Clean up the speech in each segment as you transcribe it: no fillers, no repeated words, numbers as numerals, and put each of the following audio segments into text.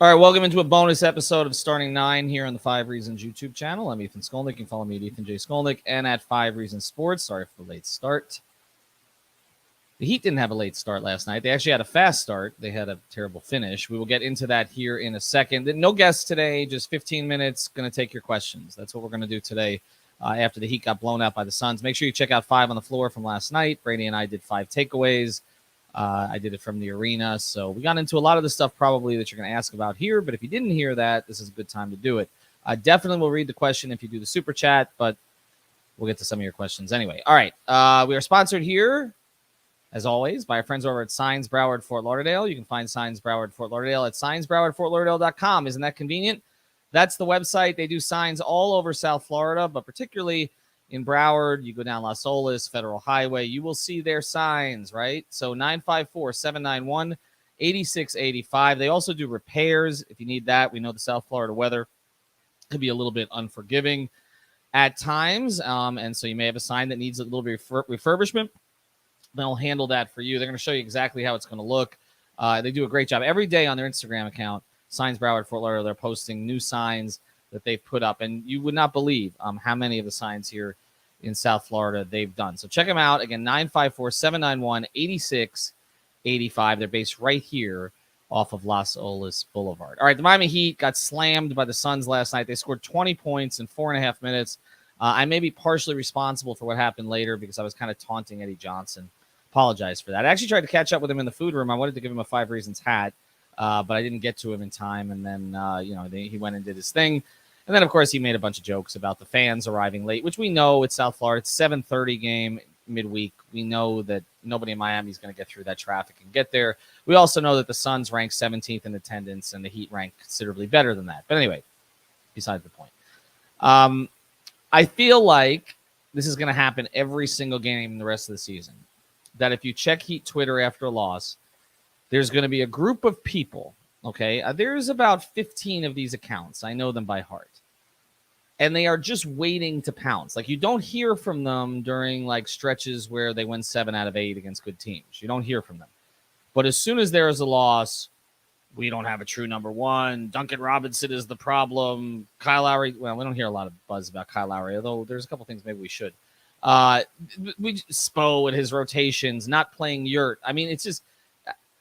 All right, welcome into a bonus episode of Starting Nine here on the 5 Reasons YouTube channel. I'm Ethan Skolnick. You can follow me at Ethan J. Skolnick and at 5 Reasons Sports. Sorry for the late start. The Heat didn't have a late start last night. They actually had a fast start. They had a terrible finish. We will get into that here in a second. No guests today, just 15 minutes. Going to take your questions. That's what we're going to do today after the Heat got blown out by the Suns. Make sure you check out 5 on the Floor from last night. Brady and I did 5 takeaways. I did it from the arena. So we got into a lot of the stuff probably that you're going to ask about here. But if you didn't hear that, this is a good time to do it. I definitely will read the question if you do the super chat, but we'll get to some of your questions anyway. All right. We are sponsored here, as always, by our friends over at Signs Broward Fort Lauderdale. You can find Signs Broward Fort Lauderdale at signsbrowardfortlauderdale.com. Isn't that convenient? That's the website. They do signs all over South Florida, but particularly in Broward. You go down Las Olas, Federal Highway, you will see their signs, right? So 954-791-8685. They also do repairs if you need that. We know the South Florida weather could be a little bit unforgiving at times, and so you may have a sign that needs a little bit of refurbishment. They'll handle that for you. They're going to show you exactly how it's going to look. They do a great job every day on their Instagram account, Signs Broward Fort Lauderdale. They're posting new signs that they've put up, and you would not believe how many of the signs here in South Florida they've done. So check them out. Again, 954-791-8685. They're based right here off of Las Olas Boulevard. All right, the Miami Heat got slammed by the Suns last night. They scored 20 points in 4.5 minutes. I may be partially responsible for what happened later because I was kind of taunting Eddie Johnson. Apologize for that. I actually tried to catch up with him in the food room. I wanted to give him a 5 Reasons hat, but I didn't get to him in time. And then, he went and did his thing. And then, of course, he made a bunch of jokes about the fans arriving late, which we know it's South Florida. It's 7:30 game midweek. We know that nobody in Miami is going to get through that traffic and get there. We also know that the Suns rank 17th in attendance and the Heat rank considerably better than that. But anyway, besides the point. I feel like this is going to happen every single game in the rest of the season. That if you check Heat Twitter after a loss, there's going to be a group of people, okay? There's about 15 of these accounts. I know them by heart. And they are just waiting to pounce. Like, you don't hear from them during, like, stretches where they win 7 out of 8 against good teams. You don't hear from them. But as soon as there is a loss, we don't have a true number one. Duncan Robinson is the problem. Kyle Lowry, well, we don't hear a lot of buzz about Kyle Lowry, although there's a couple things maybe we should. Spo and his rotations, not playing Yurt. I mean, it's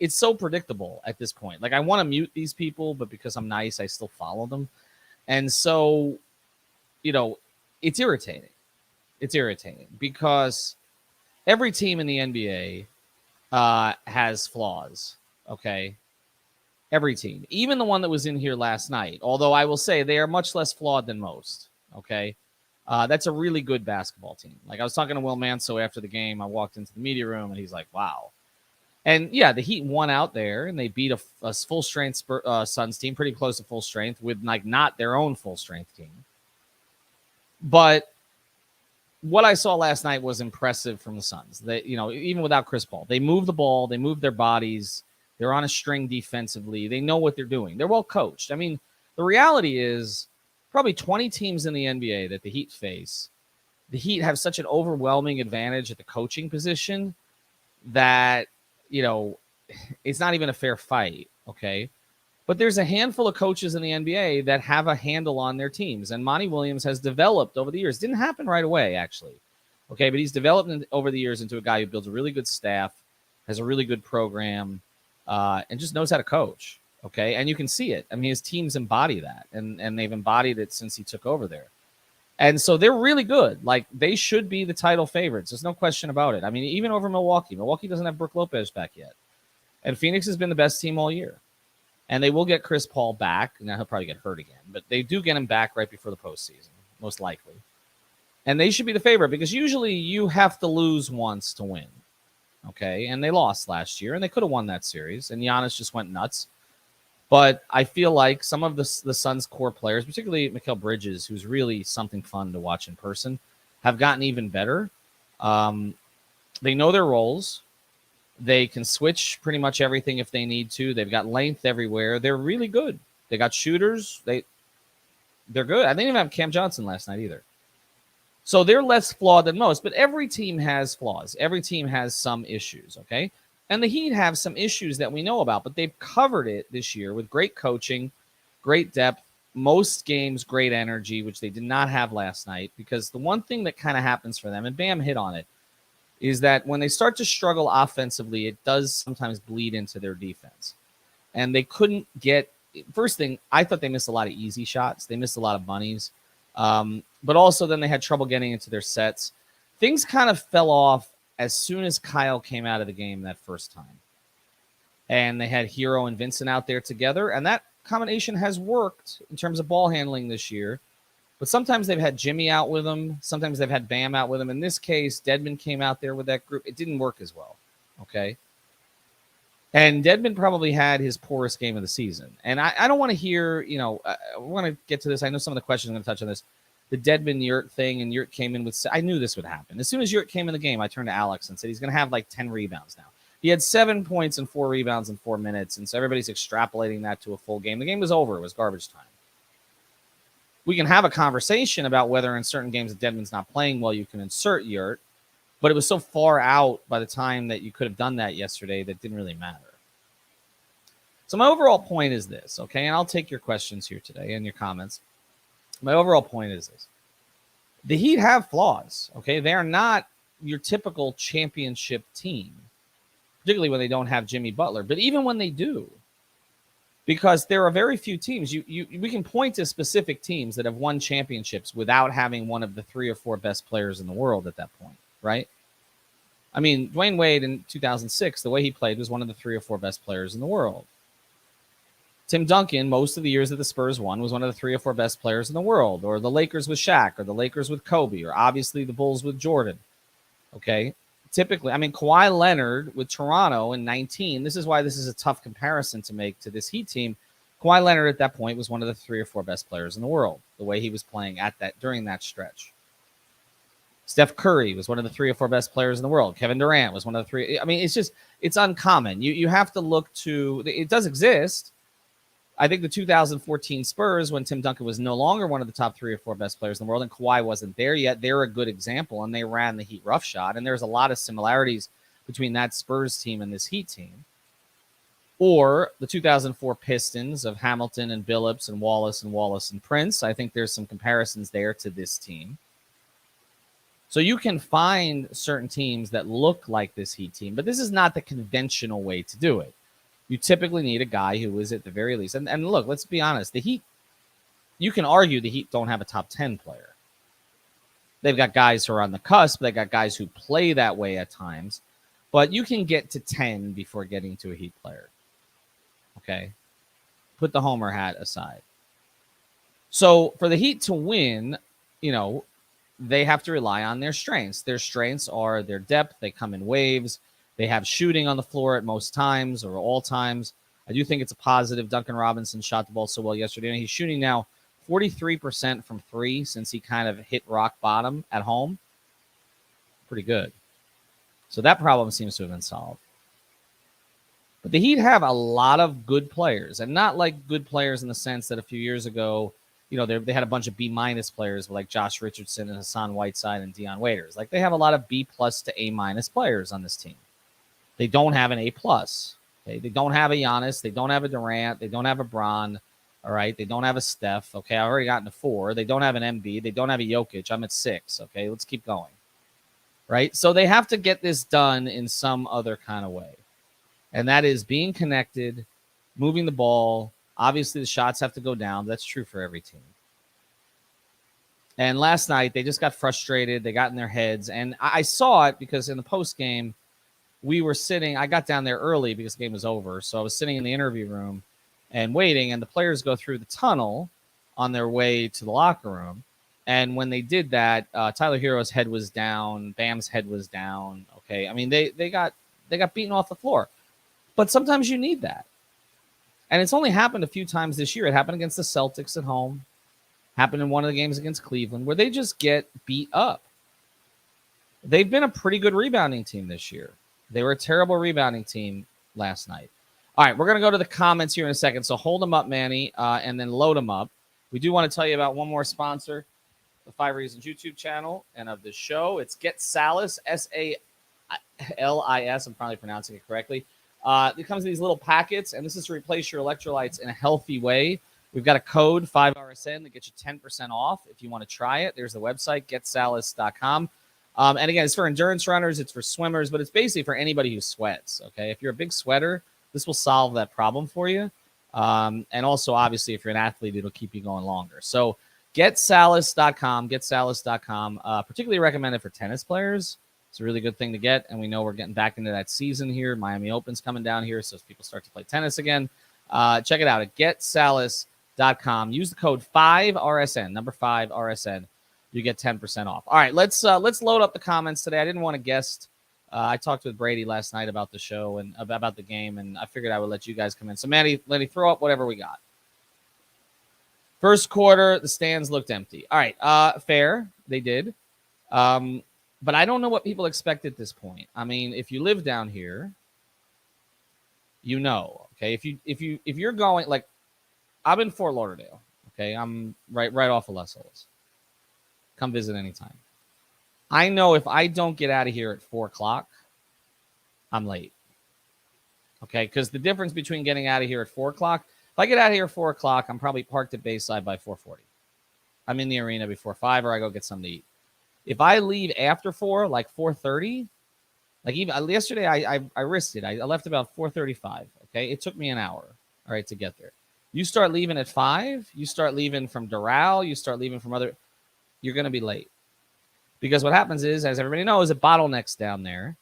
so predictable at this point. Like, I want to mute these people, but because I'm nice, I still follow them. And so, it's irritating. It's irritating because every team in the NBA has flaws, okay? Every team, even the one that was in here last night, although I will say they are much less flawed than most, okay? That's a really good basketball team. Like, I was talking to Will Manso after the game. I walked into the media room, and he's like, wow. And, yeah, the Heat won out there, and they beat a full-strength Suns team, pretty close to full strength, with, like, not their own full-strength team. But what I saw last night was impressive from the Suns. They, even without Chris Paul, they moved the ball, they moved their bodies, they're on a string defensively, they know what they're doing. They're well coached. I mean, the reality is probably 20 teams in the NBA that the Heat face. The Heat have such an overwhelming advantage at the coaching position that, it's not even a fair fight, okay? But there's a handful of coaches in the NBA that have a handle on their teams. And Monty Williams has developed over the years. Didn't happen right away, actually. Okay, but he's developed over the years into a guy who builds a really good staff, has a really good program, and just knows how to coach. Okay, and you can see it. I mean, his teams embody that, and they've embodied it since he took over there. And so they're really good. Like, they should be the title favorites. There's no question about it. I mean, even over Milwaukee. Milwaukee doesn't have Brook Lopez back yet. And Phoenix has been the best team all year. And they will get Chris Paul back. Now, he'll probably get hurt again. But they do get him back right before the postseason, most likely. And they should be the favorite because usually you have to lose once to win. Okay? And they lost last year, and they could have won that series. And Giannis just went nuts. But I feel like some of the Suns' core players, particularly Mikal Bridges, who's really something fun to watch in person, have gotten even better. They know their roles. They can switch pretty much everything if they need to. They've got length everywhere. They're really good. They got shooters. They're good. I didn't even have Cam Johnson last night either. So they're less flawed than most, but every team has flaws. Every team has some issues, okay? And the Heat have some issues that we know about, but they've covered it this year with great coaching, great depth, most games, great energy, which they did not have last night. Because the one thing that kind of happens for them, and Bam hit on it, is that when they start to struggle offensively, it does sometimes bleed into their defense. And they couldn't get – first thing, I thought they missed a lot of easy shots. They missed a lot of bunnies. But also then they had trouble getting into their sets. Things kind of fell off as soon as Kyle came out of the game that first time. And they had Hero and Vincent out there together, and that combination has worked in terms of ball handling this year. But sometimes they've had Jimmy out with them. Sometimes they've had Bam out with them. In this case, Dedmon came out there with that group. It didn't work as well, okay? And Dedmon probably had his poorest game of the season. And I don't want to hear, I want to get to this. I know some of the questions I'm going to touch on this. The Dedmon Yurt thing, and Yurt came in with – I knew this would happen. As soon as Yurt came in the game, I turned to Alex and said he's going to have like 10 rebounds now. He had 7 points and 4 rebounds in 4 minutes, and so everybody's extrapolating that to a full game. The game was over. It was garbage time. We can have a conversation about whether in certain games that Dedmon's not playing well, you can insert Yurt, but it was so far out by the time that you could have done that yesterday that it didn't really matter. So my overall point is this, okay? And I'll take your questions here today and your comments. My overall point is this. The Heat have flaws, okay? They are not your typical championship team, particularly when they don't have Jimmy Butler. But even when they do, because there are very few teams, we can point to specific teams that have won championships without having one of the 3 or 4 best players in the world at that point, right? I mean, Dwayne Wade in 2006, the way he played was one of the 3 or 4 best players in the world. Tim Duncan, most of the years that the Spurs won, was one of the 3 or 4 best players in the world, or the Lakers with Shaq, or the Lakers with Kobe, or obviously the Bulls with Jordan. Okay? Typically, I mean, Kawhi Leonard with Toronto in 19, this is why this is a tough comparison to make to this Heat team. Kawhi Leonard at that point was one of the 3 or 4 best players in the world, the way he was playing at that during that stretch. Steph Curry was one of the 3 or 4 best players in the world. Kevin Durant was one of the 3. I mean, it's uncommon. You have to look to, it does exist. I think the 2014 Spurs, when Tim Duncan was no longer one of the top 3 or 4 best players in the world and Kawhi wasn't there yet, they're a good example, and they ran the Heat roughshod. And there's a lot of similarities between that Spurs team and this Heat team. Or the 2004 Pistons of Hamilton and Billups and Wallace and Prince. I think there's some comparisons there to this team. So you can find certain teams that look like this Heat team, but this is not the conventional way to do it. You typically need a guy who is at the very least. And look, let's be honest. The Heat, you can argue the Heat don't have a top 10 player. They've got guys who are on the cusp. They've got guys who play that way at times. But you can get to 10 before getting to a Heat player. Okay? Put the Homer hat aside. So for the Heat to win, they have to rely on their strengths. Their strengths are their depth. They come in waves. They have shooting on the floor at most times or all times. I do think it's a positive. Duncan Robinson shot the ball so well yesterday. And he's shooting now 43% from 3 since he kind of hit rock bottom at home. Pretty good. So that problem seems to have been solved. But the Heat have a lot of good players, and not like good players in the sense that a few years ago, they had a bunch of B- players like Josh Richardson and Hassan Whiteside and Dion Waiters. Like they have a lot of B+ to A- players on this team. They don't have an A+. Okay? They don't have a Giannis. They don't have a Durant. They don't have a Bron. All right. They don't have a Steph. Okay. I've already gotten to 4. They don't have an Embiid. They don't have a Jokic. I'm at 6. Okay. Let's keep going. Right. So they have to get this done in some other kind of way. And that is being connected, moving the ball. Obviously, the shots have to go down. That's true for every team. And last night, they just got frustrated. They got in their heads. And I saw it because in the post game, we were sitting. I got down there early because the game was over. So I was sitting in the interview room and waiting. And the players go through the tunnel on their way to the locker room. And when they did that, Tyler Hero's head was down. Bam's head was down. Okay. I mean, they got beaten off the floor. But sometimes you need that. And it's only happened a few times this year. It happened against the Celtics at home. Happened in one of the games against Cleveland where they just get beat up. They've been a pretty good rebounding team this year. They were a terrible rebounding team last night. All right, we're going to go to the comments here in a second. So hold them up, Manny, and then load them up. We do want to tell you about one more sponsor, the 5 Reasons YouTube channel and of the show. It's Get Salas, Lis. I'm probably pronouncing it correctly. It comes in these little packets, and this is to replace your electrolytes in a healthy way. We've got a code 5RSN that gets you 10% off if you want to try it. There's the website, getsalis.com. And again, it's for endurance runners, it's for swimmers, but it's basically for anybody who sweats. Okay, if you're a big sweater, this will solve that problem for you. And also, obviously, if you're an athlete, it'll keep you going longer. So getsalis.com, getsalis.com, particularly recommended for tennis players. It's a really good thing to get, and we know we're getting back into that season here. Miami Open's coming down here, so as people start to play tennis again, check it out at getsalis.com. Use the code 5RSN, number 5RSN. You get 10% off. All right, let's load up the comments today. I didn't want to guest. I talked with Brady last night about the show and about the game, and I figured I would let you guys come in. So, Manny, let me throw up whatever we got. First quarter, the stands looked empty. All right, fair. They did. But I don't know what people expect at this point. I mean, if you live down here, you know, okay. If you're going, like, I'm in Fort Lauderdale. Okay, I'm right off of Les Holes. Come visit anytime. I know if I don't get out of here at 4:00, I'm late. Okay, because the difference between getting out of here at 4:00, if I get out of here at 4:00, I'm probably parked at Bayside by 4:40. I'm in the arena before 5, or I go get something to eat. If I leave after 4, like 4:30, like even yesterday, I risked it. I left about 4:35. Okay, it took me an hour, all right, to get there. You start leaving at 5, you start leaving from Doral, you start leaving from other, you're going to be late. Because what happens is, as everybody knows, it bottlenecks down there.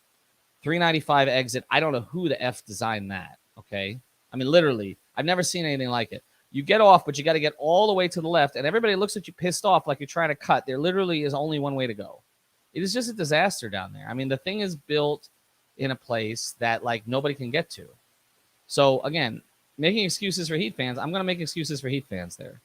395 exit. I don't know who the F designed that, okay? I mean, literally, I've never seen anything like it. You get off, but you got to get all the way to the left, and everybody looks at you pissed off like you're trying to cut. There literally is only one way to go. It is just a disaster down there. I mean, the thing is built in a place that, like, nobody can get to. So, again, making excuses for Heat fans, I'm going to make excuses for Heat fans there.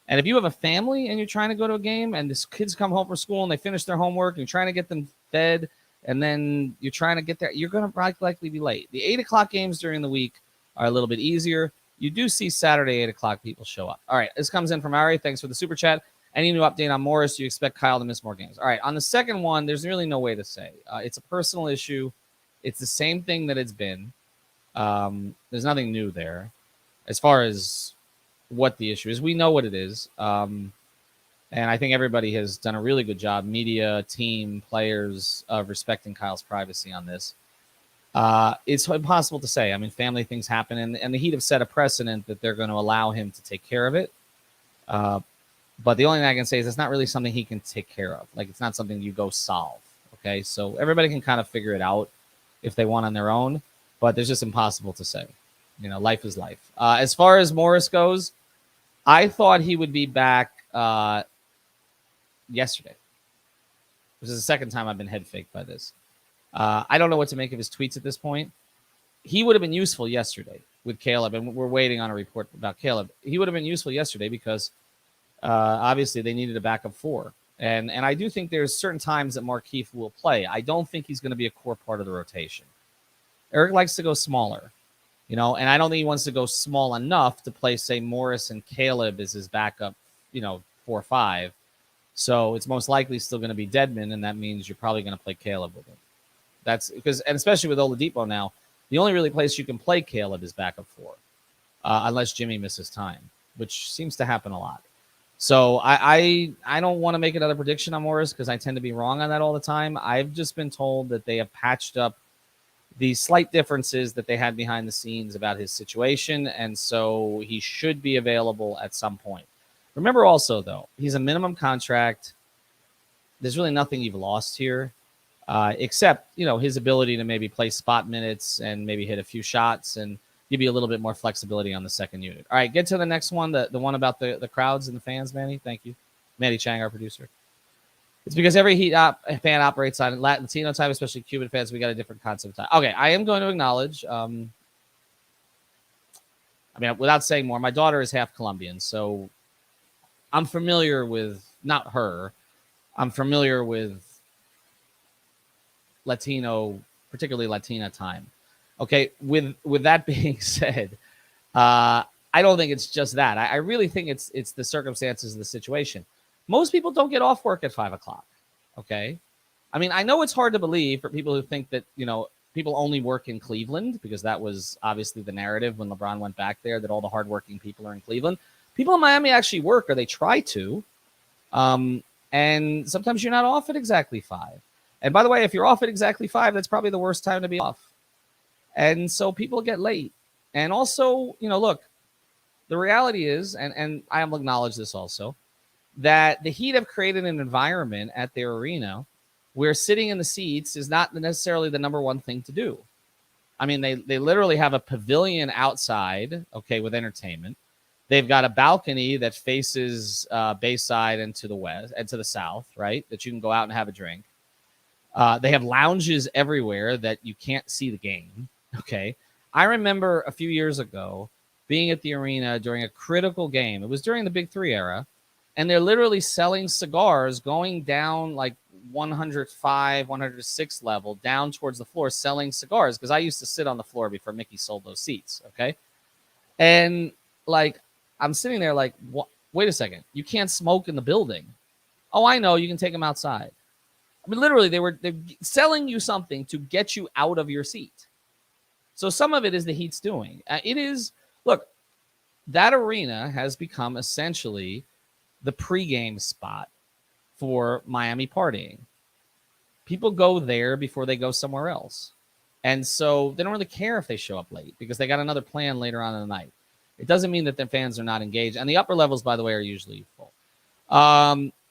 And if you have a family and you're trying to go to a game and the kids come home from school and they finish their homework and you're trying to get them fed and then you're trying to get there, you're going to likely be late. The 8 o'clock games during the week are a little bit easier. You do see Saturday 8 o'clock people show up. All right, this comes in from Ari. Thanks for the super chat. Any new update on Morris? Do you expect Kyle to miss more games? All right, on the second one, there's really no way to say. It's a personal issue. It's the same thing that it's been. There's nothing new there. As far as what the issue is, we know what it is. And I think everybody has done a really good job, media, team, players, of respecting Kyle's privacy on this. It's impossible to say. I mean, family things happen, and the Heat have set a precedent that they're going to allow him to take care of it. But the only thing I can say is it's not really something he can take care of. Like, it's not something you go solve. Okay, so everybody can kind of figure it out if they want on their own, but there's just impossible to say. You know, life is life. As far as Morris goes, I thought he would be back yesterday. This is the second time I've been head faked by this. I don't know what to make of his tweets at this point. He would have been useful yesterday with Caleb, and we're waiting on a report about Caleb. He would have been useful yesterday because obviously they needed a backup 4. And I do think there's certain times that Markieff will play. I don't think he's going to be a core part of the rotation. Eric likes to go smaller, you know, and I don't think he wants to go small enough to play, say, Morris and Caleb as his backup, 4-5. So it's most likely still going to be Dedmon, and that means you're probably going to play Caleb with him. That's because, and especially with Oladipo now, the only really place you can play Caleb is backup 4, unless Jimmy misses time, which seems to happen a lot. So I don't want to make another prediction on Morris because I tend to be wrong on that all the time. I've just been told that they have patched up the slight differences that they had behind the scenes about his situation, and so he should be available at some point. Remember also, though, he's a minimum contract. There's really nothing you've lost here, except, his ability to maybe play spot minutes and maybe hit a few shots and give you a little bit more flexibility on the second unit. All right, get to the next one, the one about the crowds and the fans, Manny. Thank you. Manny Chang, our producer. It's because every Heat fan operates on Latino time, especially Cuban fans. We got a different concept of time. Okay, I am going to acknowledge, without saying more, my daughter is half Colombian, so I'm familiar with, not her, I'm familiar with Latino, particularly Latina time. Okay, with that being said, I don't think it's just that. I really think it's the circumstances of the situation. Most people don't get off work at 5 o'clock, okay? I mean, I know it's hard to believe for people who think that, people only work in Cleveland, because that was obviously the narrative when LeBron went back there, that all the hardworking people are in Cleveland. People in Miami actually work, or they try to. And sometimes you're not off at exactly 5. And by the way, if you're off at exactly 5, that's probably the worst time to be off. And so people get late. And also, look, the reality is, and I will acknowledge this also, that the Heat have created an environment at their arena where sitting in the seats is not necessarily the number one thing to do. I mean, they literally have a pavilion outside, okay, with entertainment. They've got a balcony that faces Bayside and to the west and to the south, right, that you can go out and have a drink. They have lounges everywhere that you can't see the game, okay? I remember a few years ago being at the arena during a critical game. It was during the Big Three era, and they're literally selling cigars going down like 105, 106 level down towards the floor, selling cigars, because I used to sit on the floor before Mickey sold those seats, okay? And like, I'm sitting there like, wait a second, you can't smoke in the building. Oh, I know, you can take them outside. I mean, literally, they're selling you something to get you out of your seat. So some of it is the Heat's doing. It is, look, that arena has become essentially the pregame spot for Miami partying. People go there before they go somewhere else. And so they don't really care if they show up late, because they got another plan later on in the night. It doesn't mean that the fans are not engaged. And the upper levels, by the way, are usually full.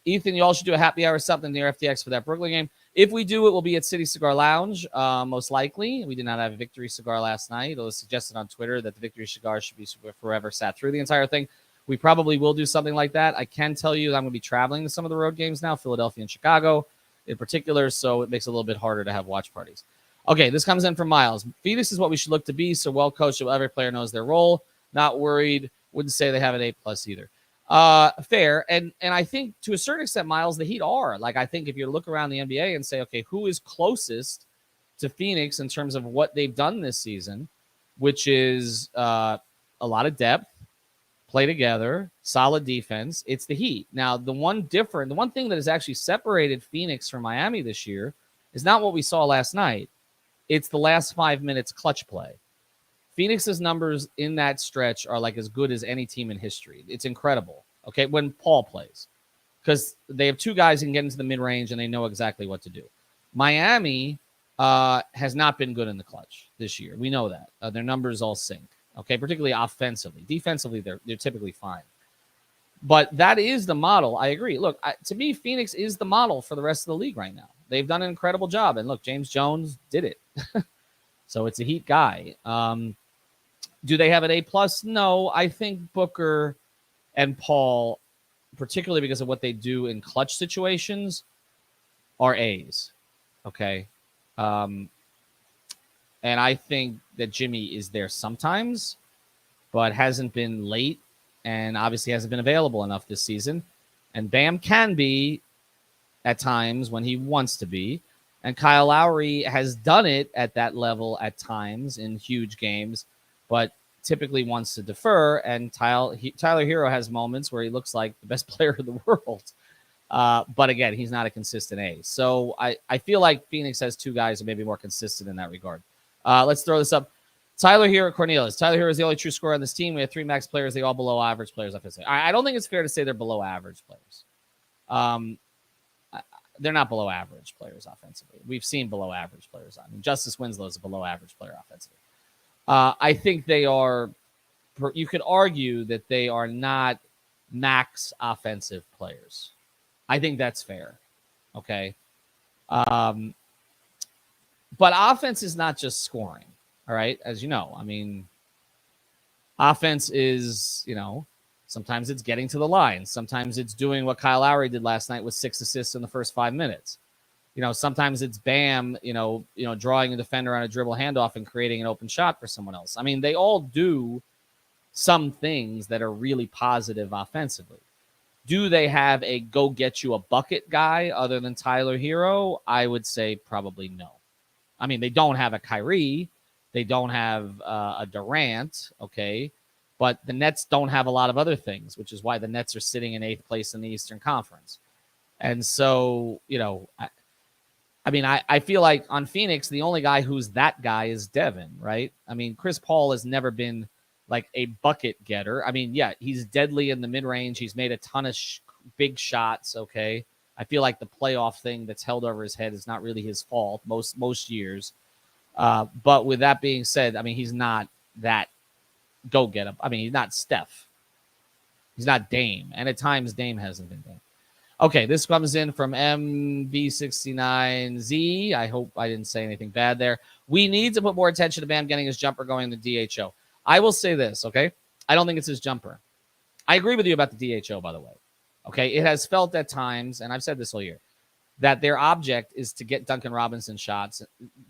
Ethan, you all should do a happy hour or something near FTX for that Brooklyn game. If we do, it will be at City Cigar Lounge, most likely. We did not have a Victory Cigar last night. It was suggested on Twitter that the Victory Cigar should be forever sat through the entire thing. We probably will do something like that. I can tell you that I'm going to be traveling to some of the road games now, Philadelphia and Chicago in particular, so it makes it a little bit harder to have watch parties. Okay, this comes in from Miles. Phoenix is what we should look to be, so well coached so every player knows their role. Not worried. Wouldn't say they have an A+ either. Fair. And I think to a certain extent, Miles, the Heat are. Like, I think if you look around the NBA and say, okay, who is closest to Phoenix in terms of what they've done this season, which is a lot of depth, play together, solid defense, it's the Heat. Now, the one thing that has actually separated Phoenix from Miami this year is not what we saw last night. It's the last 5 minutes clutch play. Phoenix's numbers in that stretch are like as good as any team in history. It's incredible, okay, when Paul plays, because they have two guys who can get into the mid-range and they know exactly what to do. Miami has not been good in the clutch this year. We know that. Their numbers all sink, okay, particularly offensively. Defensively, they're typically fine. But that is the model. I agree. Look, to me, Phoenix is the model for the rest of the league right now. They've done an incredible job. And look, James Jones did it. So it's a Heat guy. Do they have an A+? No, I think Booker and Paul, particularly because of what they do in clutch situations, are A's. Okay. And I think that Jimmy is there sometimes, but hasn't been late and obviously hasn't been available enough this season. And Bam can be at times when he wants to be. And Kyle Lowry has done it at that level at times in huge games, but typically wants to defer. And Tyler Hero has moments where he looks like the best player in the world. But again, he's not a consistent A. So I feel like Phoenix has two guys who may be more consistent in that regard. Let's throw this up. Tyler Hero, Cornelius. Tyler Hero is the only true scorer on this team. We have three max players. They all below average players. I don't think it's fair to say they're below average players. They're not below average players offensively. We've seen below average players. I mean, Justice Winslow is a below average player offensively. I think they are, you could argue that they are not max offensive players. I think that's fair. Okay. But offense is not just scoring. All right. As you know, I mean, offense is, sometimes it's getting to the line. Sometimes it's doing what Kyle Lowry did last night with 6 assists in the first 5 minutes. Sometimes it's Bam, drawing a defender on a dribble handoff and creating an open shot for someone else. I mean, they all do some things that are really positive offensively. Do they have a go get you a bucket guy other than Tyler Hero? I would say probably no. I mean, they don't have a Kyrie. They don't have a Durant, okay? But the Nets don't have a lot of other things, which is why the Nets are sitting in 8th place in the Eastern Conference. And so, I mean, I feel like on Phoenix, the only guy who's that guy is Devin, right? I mean, Chris Paul has never been like a bucket getter. I mean, yeah, he's deadly in the mid range. He's made a ton of big shots. Okay, I feel like the playoff thing that's held over his head is not really his fault most years. But with that being said, I mean, he's not that go get him. I mean, he's not Steph. He's not Dame, and at times Dame hasn't been Dame. Okay, this comes in from MB69Z. I hope I didn't say anything bad there. We need to put more attention to Bam getting his jumper going in the DHO. I will say this, okay? I don't think it's his jumper. I agree with you about the DHO, by the way. Okay, it has felt at times, and I've said this all year, that their object is to get Duncan Robinson shots.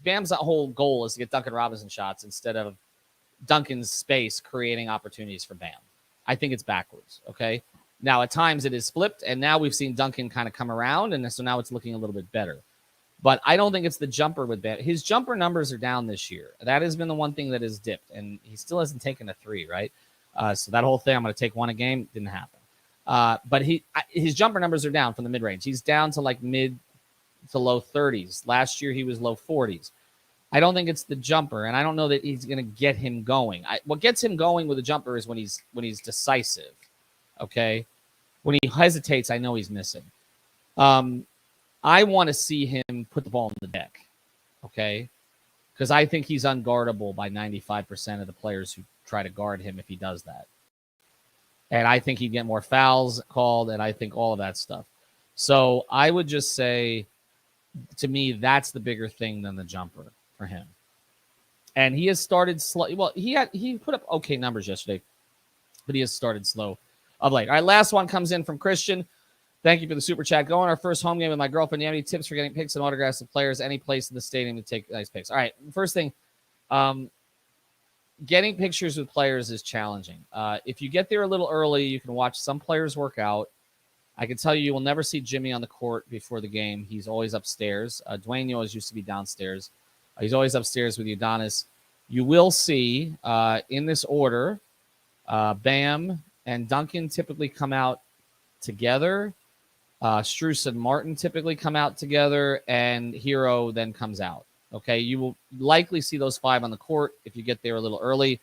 Bam's whole goal is to get Duncan Robinson shots instead of Duncan's space creating opportunities for Bam. I think it's backwards, okay? Now, at times it is flipped, and now we've seen Duncan kind of come around, and so now it's looking a little bit better. But I don't think it's the jumper with Bam. His jumper numbers are down this year. That has been the one thing that has dipped, and he still hasn't taken a three, right? So that whole thing, I'm going to take one a game, didn't happen. But his jumper numbers are down from the mid-range. He's down to like mid to low 30s. Last year, he was low 40s. I don't think it's the jumper, and I don't know that he's going to get him going. What gets him going with the jumper is when he's decisive. Okay, when he hesitates, I know he's missing. I want to see him put the ball on the deck, okay, because I think he's unguardable by 95% of the players who try to guard him if he does that. And I think he'd get more fouls called, and I think all of that stuff. So I would just say, to me, that's the bigger thing than the jumper for him. And he has started slow. Well, he put up okay numbers yesterday, but he has started slow of late. All right, last one comes in from Christian. Thank you for the super chat. Going our first home game with my girlfriend. Do you have any tips for getting pics and autographs of players? Any place in the stadium to take nice pics? All right, first thing, getting pictures with players is challenging. If you get there a little early, you can watch some players work out. I can tell you will never see Jimmy on the court before the game. He's always upstairs. Dwayne always used to be downstairs. He's always upstairs with Udonis. You will see in this order, Bam and Duncan typically come out together. Strus and Martin typically come out together, and Hero then comes out. Okay, you will likely see those five on the court if you get there a little early.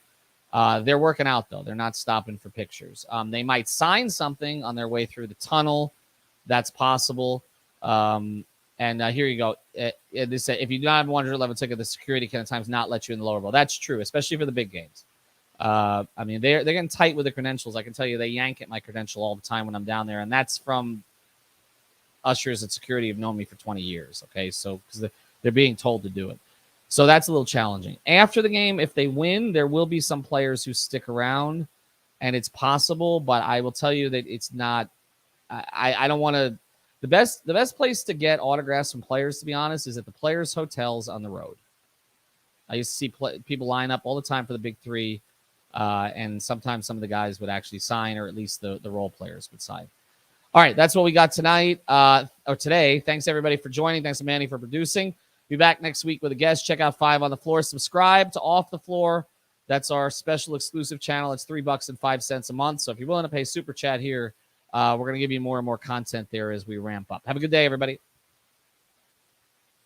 They're working out, though. They're not stopping for pictures. They might sign something on their way through the tunnel. That's possible. And here you go. They say, if you do not have a 111 ticket, the security can at times not let you in the lower bowl. That's true, especially for the big games. I mean, they're getting tight with the credentials. I can tell you they yank at my credential all the time when I'm down there, and that's from ushers and security have known me for 20 years, okay? So because they're being told to do it. So that's a little challenging. After the game, if they win, there will be some players who stick around, and it's possible, but I will tell you that it's not – I don't want to – the best place to get autographs from players, to be honest, is at the players' hotels on the road. I used to see people line up all the time for the big three, and sometimes some of the guys would actually sign, or at least the role players would sign. All right, that's what we got tonight or today. Thanks, everybody, for joining. Thanks to Manny for producing. Be back next week with a guest. Check out 5 on the Floor. Subscribe to Off the Floor. That's our special exclusive channel. It's $3.05 a month. So if you're willing to pay super chat here, we're going to give you more and more content there as we ramp up. Have a good day, everybody.